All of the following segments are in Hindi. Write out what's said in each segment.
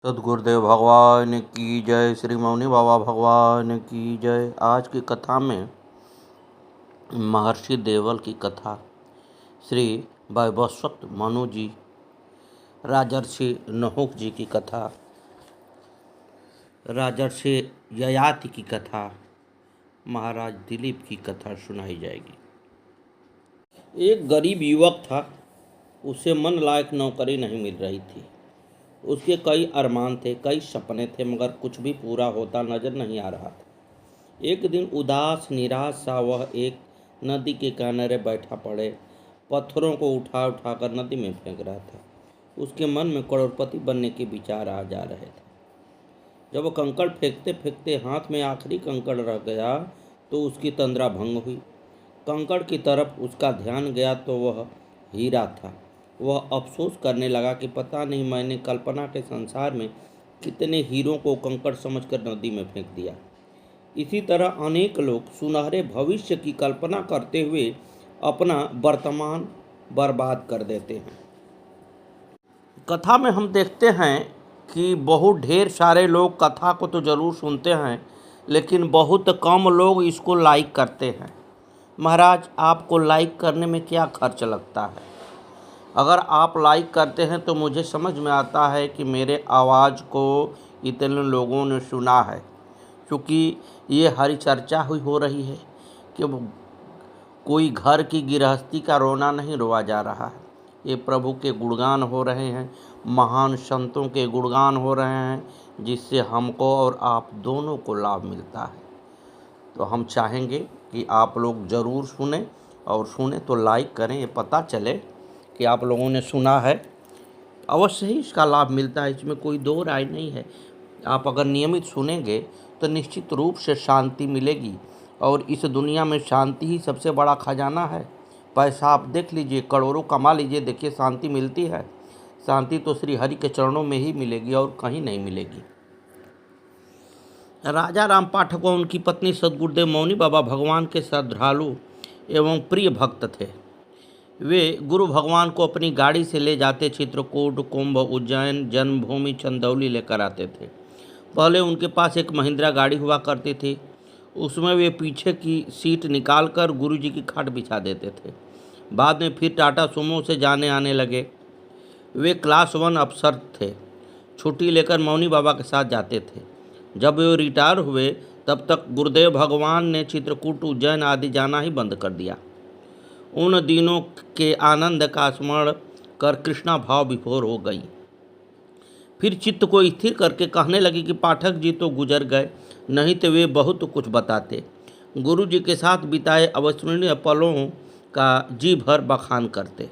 सद्गुरुदेव भगवान की जय। श्री मौनी बाबा भगवान की जय। आज की कथा में महर्षि देवल की कथा, श्री वैवस्वत मनु जी, राजर्षि नहुक जी की कथा, राजर्षि ययाति की कथा, महाराज दिलीप की कथा सुनाई जाएगी। एक गरीब युवक था, उसे मन लायक नौकरी नहीं मिल रही थी। उसके कई अरमान थे, कई सपने थे, मगर कुछ भी पूरा होता नजर नहीं आ रहा था। एक दिन उदास निराश सा वह एक नदी के किनारे बैठा पड़े पत्थरों को उठा उठा कर नदी में फेंक रहा था। उसके मन में करोड़पति बनने के विचार आ जा रहे थे। जब वह कंकड़ फेंकते फेंकते हाथ में आखिरी कंकड़ रह गया तो उसकी तंद्रा भंग हुई। कंकड़ की तरफ उसका ध्यान गया तो वह हीरा था। वह अफसोस करने लगा कि पता नहीं मैंने कल्पना के संसार में कितने हीरों को कंकड़ समझकर नदी में फेंक दिया। इसी तरह अनेक लोग सुनहरे भविष्य की कल्पना करते हुए अपना वर्तमान बर्बाद कर देते हैं। कथा में हम देखते हैं कि बहुत ढेर सारे लोग कथा को तो ज़रूर सुनते हैं, लेकिन बहुत कम लोग इसको लाइक करते हैं। महाराज, आपको लाइक करने में क्या खर्च लगता है? अगर आप लाइक करते हैं तो मुझे समझ में आता है कि मेरे आवाज़ को इतने लोगों ने सुना है, क्योंकि ये हरी चर्चा हुई हो रही है कि कोई घर की गृहस्थी का रोना नहीं रोआ जा रहा है। ये प्रभु के गुणगान हो रहे हैं, महान संतों के गुणगान हो रहे हैं, जिससे हमको और आप दोनों को लाभ मिलता है। तो हम चाहेंगे कि आप लोग ज़रूर सुने, और सुने तो लाइक करें, ये पता चले कि आप लोगों ने सुना है। अवश्य ही इसका लाभ मिलता है, इसमें कोई दो राय नहीं है। आप अगर नियमित सुनेंगे तो निश्चित रूप से शांति मिलेगी, और इस दुनिया में शांति ही सबसे बड़ा खजाना है। पैसा आप देख लीजिए, करोड़ों कमा लीजिए, देखिए शांति मिलती है। शांति तो श्री हरि के चरणों में ही मिलेगी और कहीं नहीं मिलेगी। राजा राम पाठक व उनकी पत्नी सद्गुरुदेव मौनी बाबा भगवान के श्रद्धालु एवं प्रिय भक्त थे। वे गुरु भगवान को अपनी गाड़ी से ले जाते चित्रकूट, कुंभ, उज्जैन, जन्मभूमि, चंदौली लेकर आते थे। पहले उनके पास एक महिंद्रा गाड़ी हुआ करती थी। उसमें वे पीछे की सीट निकालकर गुरु जी की खाट बिछा देते थे। बाद में फिर टाटा सुमो से जाने आने लगे। वे क्लास 1 अफसर थे। छुट्टी लेकर मौनी बाबा के साथ जाते थे। जब वे रिटायर हुए तब तक गुरुदेव भगवान ने चित्रकूट, उज्जैन आदि जाना ही बंद कर दिया। उन दिनों के आनंद का स्मरण कर कृष्णा भाव विभोर हो गई। फिर चित्त को स्थिर करके कहने लगी कि पाठक जी तो गुजर गए, नहीं तो वे बहुत कुछ बताते। गुरु जी के साथ बिताए अविस्मरणीय पलों का जी भर बखान करते।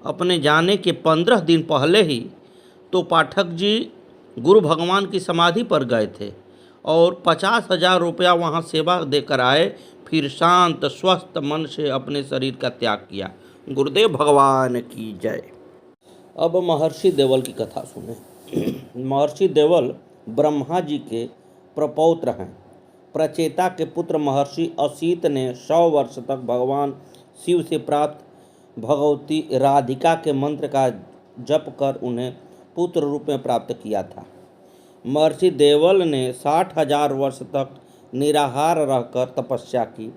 अपने जाने के 15 दिन पहले ही तो पाठक जी गुरु भगवान की समाधि पर गए थे और 50,000 रुपया वहाँ सेवा देकर आए। फिर शांत स्वस्थ मन से अपने शरीर का त्याग किया। गुरुदेव भगवान की जय। अब महर्षि देवल की कथा सुने। महर्षि देवल ब्रह्मा जी के प्रपौत्र हैं। प्रचेता के पुत्र महर्षि असीत ने 100 वर्ष तक भगवान शिव से प्राप्त भगवती राधिका के मंत्र का जप कर उन्हें पुत्र रूप में प्राप्त किया था। महर्षि देवल ने 60,000 वर्ष तक निराहार रहकर तपस्या की।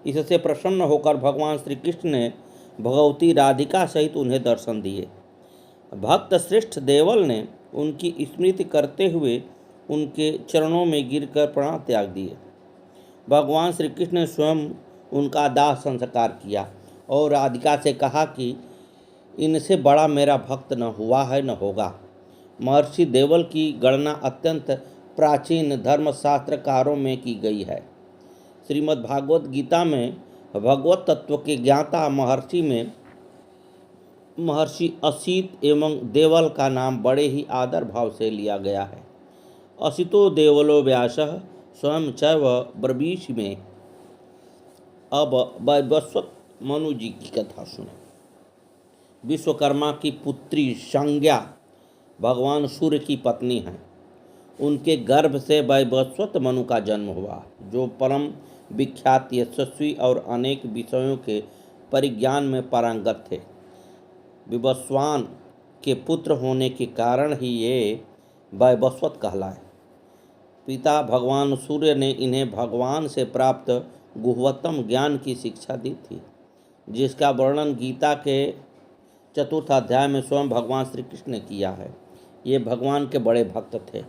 इससे प्रसन्न होकर भगवान श्री कृष्ण ने भगवती राधिका सहित उन्हें दर्शन दिए। भक्त श्रेष्ठ देवल ने उनकी स्मृति करते हुए उनके चरणों में गिरकर प्राण त्याग दिए। भगवान श्री कृष्ण ने स्वयं उनका दाह संस्कार किया और राधिका से कहा कि इनसे बड़ा मेरा भक्त न हुआ है न होगा। महर्षि देवल की गणना अत्यंत प्राचीन धर्मशास्त्रकारों में की गई है। श्रीमद् भागवत गीता में भगवत तत्व के ज्ञाता महर्षि में महर्षि असीत एवं देवल का नाम बड़े ही आदर भाव से लिया गया है। असितो देवलो व्यासः स्वयं चैव ब्रवीषि में। अब वैवस्वत मनु जी की कथा सुने। विश्वकर्मा की पुत्री संज्ञा भगवान सूर्य की पत्नी हैं। उनके गर्भ से वैवस्वत मनु का जन्म हुआ, जो परम विख्यात यशस्वी और अनेक विषयों के परिज्ञान में पारंगत थे। विवस्वान के पुत्र होने के कारण ही ये वैवस्वत कहलाए। पिता भगवान सूर्य ने इन्हें भगवान से प्राप्त गुह्यतम ज्ञान की शिक्षा दी थी, जिसका वर्णन गीता के चतुर्थ अध्याय में स्वयं भगवान श्री कृष्ण ने किया है। ये भगवान के बड़े भक्त थे।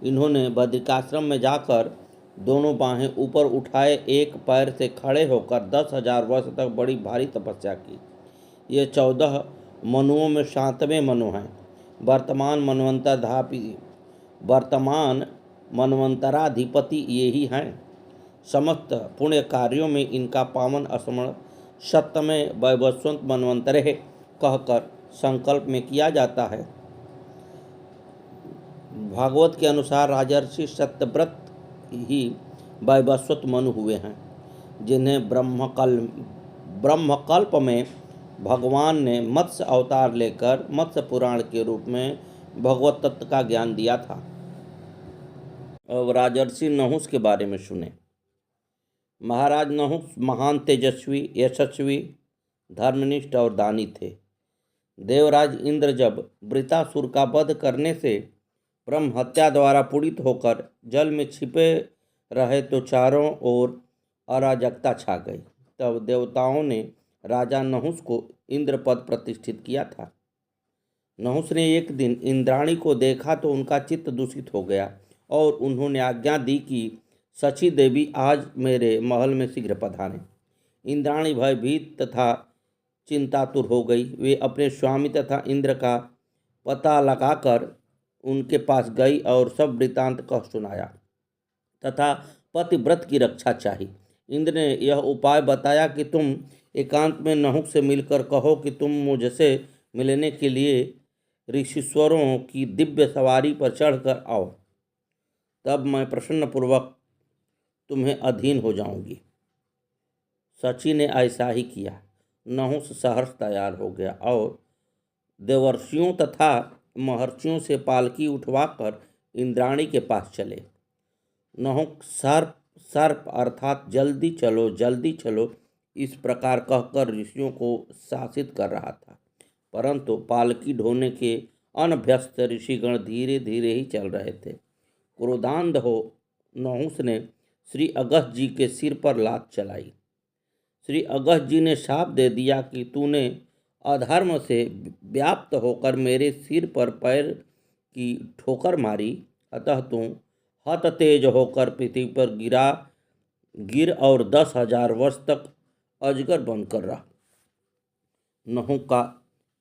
इन्होंने बद्रिकाश्रम में जाकर दोनों बाहें ऊपर उठाए एक पैर से खड़े होकर 10,000 वर्ष तक बड़ी भारी तपस्या की। ये 14 मनुओं में 7वें मनु हैं। वर्तमान मनवंतराधिपति ये ही हैं। समस्त पुण्य कार्यों में इनका पावन स्मरण सप्तमें वैवस्वत मनवंतरे कहकर संकल्प में किया जाता है। भागवत के अनुसार राजर्षि सत्यव्रत ही वैवस्वत मनु हुए हैं, जिन्हें ब्रह्मकल्प में भगवान ने मत्स्य अवतार लेकर मत्स्य पुराण के रूप में भगवत तत्व का ज्ञान दिया था। अब राजर्षि नहुस के बारे में सुने। महाराज नहुस महान तेजस्वी, यशस्वी, धर्मनिष्ठ और दानी थे। देवराज इंद्र जब वृतासुर का वध करने से ब्रह्म हत्या द्वारा पीड़ित होकर जल में छिपे रहे तो चारों ओर अराजकता छा गई। तब देवताओं ने राजा नहुस को इंद्र पद प्रतिष्ठित किया था। नहुस ने एक दिन इंद्राणी को देखा तो उनका चित्त दूषित हो गया और उन्होंने आज्ञा दी कि शची देवी आज मेरे महल में शीघ्र पधारें। इंद्राणी भयभीत तथा चिंतातुर हो गई। वे अपने स्वामी तथा इंद्र का पता लगाकर उनके पास गई और सब वृतांत कह सुनाया तथा पतिव्रत की रक्षा चाही। इंद्र ने यह उपाय बताया कि तुम एकांत में नहुस से मिलकर कहो कि तुम मुझसे मिलने के लिए ऋषिश्वरों की दिव्य सवारी पर चढ़कर आओ, तब मैं प्रसन्नपूर्वक तुम्हें अधीन हो जाऊंगी। शची ने ऐसा ही किया। नहुस सहर्ष तैयार हो गया और देवर्षियों तथा महर्षियों से पालकी उठवाकर इंद्राणी के पास चले। नहुस सर्प सर्प अर्थात जल्दी चलो इस प्रकार कहकर ऋषियों को शासित कर रहा था, परंतु पालकी ढोने के अनभ्यस्त ऋषिगण धीरे धीरे ही चल रहे थे। क्रोधांध हो नहुस ने श्री अगस्त्य जी के सिर पर लात चलाई। श्री अगस्त्य जी ने शाप दे दिया कि तूने अधर्म से व्याप्त होकर मेरे सिर पर पैर की ठोकर मारी, अतः तू हत तेज होकर पृथ्वी पर गिर और 10,000 वर्ष तक अजगर बनकर रहा। नहु का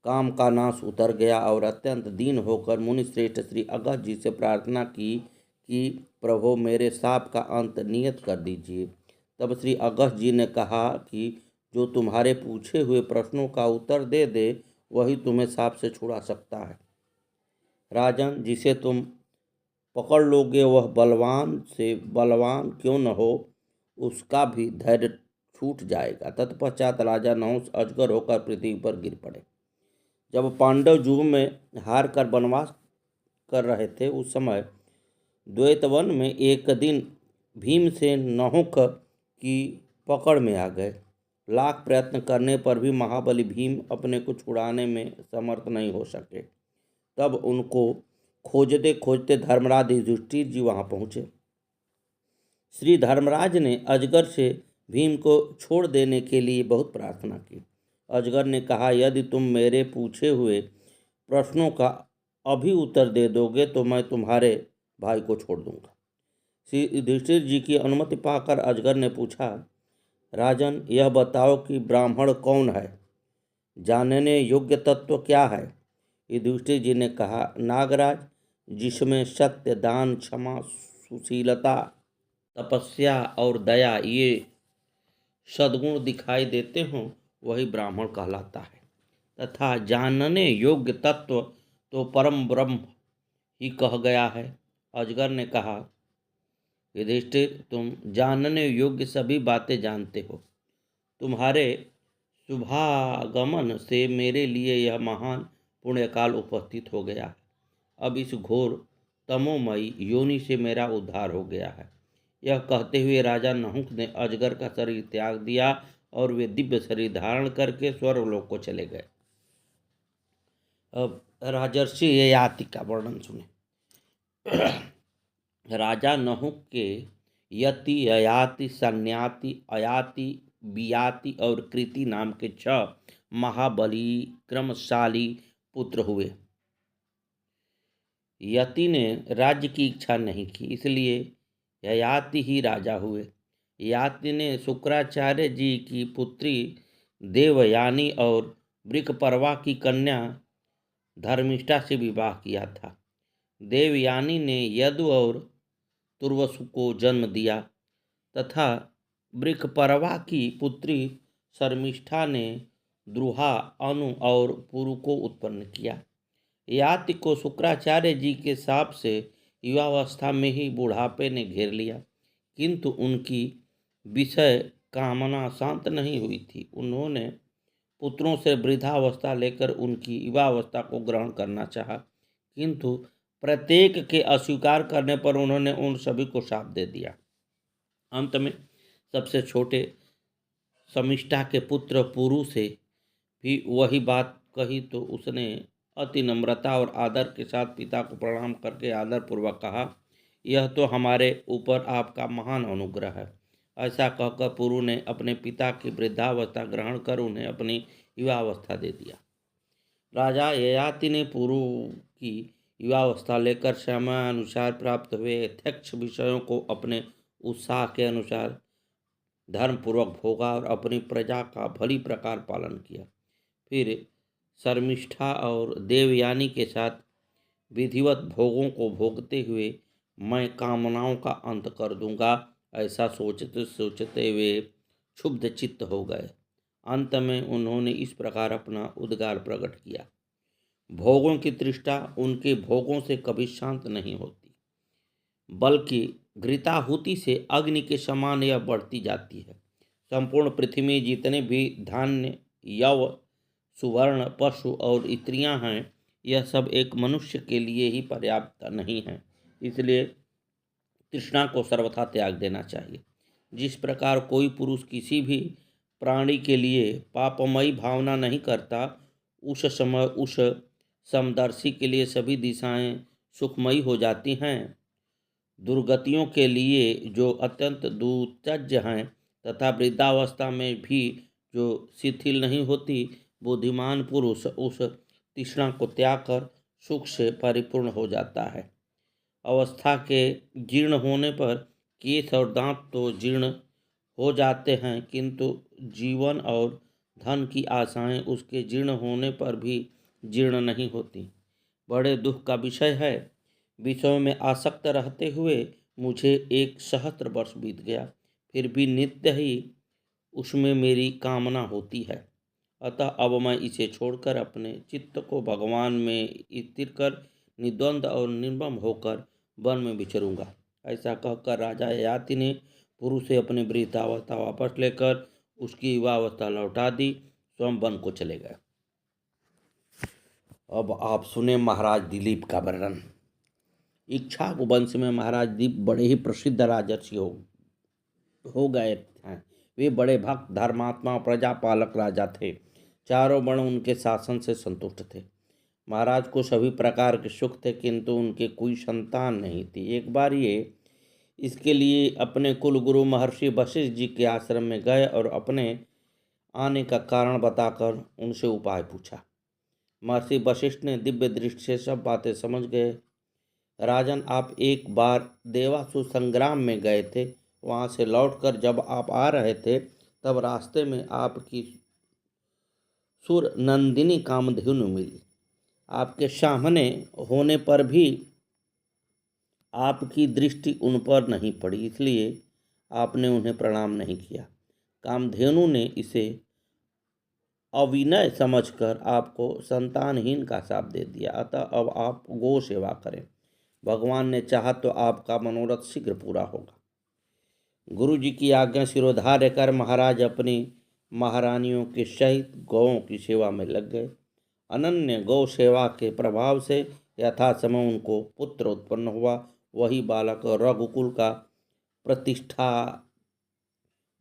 काम का नाश उतर गया और अत्यंत दीन होकर मुनिश्रेष्ठ श्री अगस्त्य जी से प्रार्थना की कि प्रभु मेरे शाप का अंत नियत कर दीजिए। तब श्री अगस्त्य जी ने कहा कि जो तुम्हारे पूछे हुए प्रश्नों का उत्तर दे दे वही तुम्हें शाप से छुड़ा सकता है। राजन, जिसे तुम पकड़ लोगे वह बलवान से बलवान क्यों न हो, उसका भी धैर्य छूट जाएगा। तत्पश्चात राजा नहुस अजगर होकर पृथ्वी पर गिर पड़े। जब पांडव युग में हार कर वनवास कर रहे थे उस समय द्वैतवन में एक दिन भीमसेन नहुक की पकड़ में आ गए। लाख प्रयत्न करने पर भी महाबली भीम अपने को छुड़ाने में समर्थ नहीं हो सके। तब उनको खोजते खोजते धर्मराज युधिष्ठिर जी वहाँ पहुँचे। श्री धर्मराज ने अजगर से भीम को छोड़ देने के लिए बहुत प्रार्थना की। अजगर ने कहा, यदि तुम मेरे पूछे हुए प्रश्नों का अभी उत्तर दे दोगे तो मैं तुम्हारे भाई को छोड़ दूंगा। श्री युधिष्ठिर जी की अनुमति पाकर अजगर ने पूछा, राजन, यह बताओ कि ब्राह्मण कौन है, जानने योग्य तत्व क्या है। युधिष्ठिर जी ने कहा, नागराज, जिसमें सत्य, दान, क्षमा, सुशीलता, तपस्या और दया ये सद्गुण दिखाई देते हों वही ब्राह्मण कहलाता है, तथा जानने योग्य तत्व तो परम ब्रह्म ही कह गया है। अजगर ने कहा, युधिष्ठिर, तुम जानने योग्य सभी बातें जानते हो। तुम्हारे शुभागमन से मेरे लिए यह महान पुण्यकाल उपस्थित हो गया है। अब इस घोर तमोमयी योनि से मेरा उद्धार हो गया है। यह कहते हुए राजा नहुक ने अजगर का शरीर त्याग दिया और वे दिव्य शरीर धारण करके स्वर्गलोक को चले गए। अब राजर्षि ययाति का वर्णन सुने। राजा नहुक के यति, ययाति, सन्याति, अयाति, बियाति और कृति नाम के 6 महाबलिक्रमशाली पुत्र हुए। यति ने राज्य की इच्छा नहीं की, इसलिए ययाति ही राजा हुए। याति ने शुक्राचार्य जी की पुत्री देवयानी और वृकपर्वा की कन्या धर्मिष्ठा से विवाह किया था। देवयानी ने यदु और तुर्वसु को जन्म दिया तथा वृकपर्वा की पुत्री शर्मिष्ठा ने द्रुहा, अनु और पुरु को उत्पन्न किया। याति को शुक्राचार्य जी के शाप से युवावस्था में ही बुढ़ापे ने घेर लिया, किंतु उनकी विषय कामना शांत नहीं हुई थी। उन्होंने पुत्रों से वृद्धावस्था लेकर उनकी युवावस्था को ग्रहण करना चाहा, किंतु प्रत्येक के अस्वीकार करने पर उन्होंने उन सभी को शाप दे दिया। अंत में सबसे छोटे शमिष्ठा के पुत्र पुरु से भी वही बात कही तो उसने अति नम्रता और आदर के साथ पिता को प्रणाम करके आदरपूर्वक कहा, यह तो हमारे ऊपर आपका महान अनुग्रह है। ऐसा कहकर पुरु ने अपने पिता की वृद्धावस्था ग्रहण कर उन्हें अपनी युवावस्था दे दिया। राजा ययाति ने पुरु की युवावस्था लेकर समयानुसार प्राप्त हुए यथेच्छ विषयों को अपने उत्साह के अनुसार धर्मपूर्वक भोगा और अपनी प्रजा का भली प्रकार पालन किया। फिर शर्मिष्ठा और देवयानी के साथ विधिवत भोगों को भोगते हुए मैं कामनाओं का अंत कर दूंगा, ऐसा सोचते सोचते वे क्षुब्ध चित्त हो गए। अंत में उन्होंने इस प्रकार अपना उद्गार प्रकट किया, भोगों की तृष्णा उनके भोगों से कभी शांत नहीं होती, बल्कि घृताहुति से अग्नि के समान यह बढ़ती जाती है। संपूर्ण पृथ्वी में जितने भी धान्य, यव, सुवर्ण, पशु और स्त्रियां हैं, यह सब एक मनुष्य के लिए ही पर्याप्त नहीं है, इसलिए तृष्णा को सर्वथा त्याग देना चाहिए। जिस प्रकार कोई पुरुष किसी भी प्राणी के लिए पापमयी भावना नहीं करता, उस समय उस समदर्शी के लिए सभी दिशाएं सुखमयी हो जाती हैं। दुर्गतियों के लिए जो अत्यंत दुतज हैं तथा वृद्धावस्था में भी जो शिथिल नहीं होती, बुद्धिमान पुरुष उस तृष्णा को त्याग कर सुख से परिपूर्ण हो जाता है। अवस्था के जीर्ण होने पर केश और दांत तो जीर्ण हो जाते हैं, किंतु जीवन और धन की आशाएं उसके जीर्ण होने पर भी जीर्ण नहीं होती। बड़े दुख का विषय है, विषयों में आसक्त रहते हुए मुझे 1 सहस्त्र वर्ष बीत गया, फिर भी नित्य ही उसमें मेरी कामना होती है। अतः अब मैं इसे छोड़कर अपने चित्त को भगवान में स्थिर कर निद्वंद और निर्मम होकर वन में विचरूंगा। ऐसा कहकर राजा ययाति ने पुरु से अपनी वृद्धावस्था वापस लेकर उसकी युवावस्था लौटा दी, स्वयं वन को चले गए। अब आप सुने महाराज दिलीप का वर्णन। इक्ष्वाकु वंश में महाराज दिलीप बड़े ही प्रसिद्ध राजर्षि हो गए हैं। वे बड़े भक्त, धर्मात्मा, प्रजापालक राजा थे। चारों वर्ण उनके शासन से संतुष्ट थे। महाराज को सभी प्रकार के सुख थे, किंतु उनके कोई संतान नहीं थी। एक बार ये इसके लिए अपने कुलगुरु महर्षि वशिष्ठ जी के आश्रम में गए और अपने आने का कारण बताकर उनसे उपाय पूछा। महर्षि वशिष्ठ ने दिव्य दृष्टि से सब बातें समझ गए। राजन, आप एक बार देवासुर संग्राम में गए थे, वहाँ से लौटकर जब आप आ रहे थे तब रास्ते में आपकी सुर नंदिनी कामधेनु मिली। आपके सामने होने पर भी आपकी दृष्टि उन पर नहीं पड़ी, इसलिए आपने उन्हें प्रणाम नहीं किया। कामधेनु ने इसे अविनय समझकर आपको संतानहीन का शाप दे दिया। अतः अब आप गो सेवा करें, भगवान ने चाहा तो आपका मनोरथ शीघ्र पूरा होगा। गुरु जी की आज्ञा शिरोधार्य कर महाराज अपनी महारानियों के सहित गौओं की सेवा में लग गए। अनन्य गौ सेवा के प्रभाव से यथासमय उनको पुत्र उत्पन्न हुआ। वही बालक रघुकुल का प्रतिष्ठा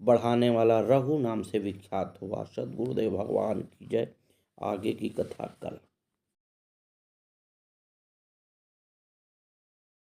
बढ़ाने वाला रघु नाम से विख्यात हुआ। सद्गुरुदेव भगवान की जय। आगे की कथा कल।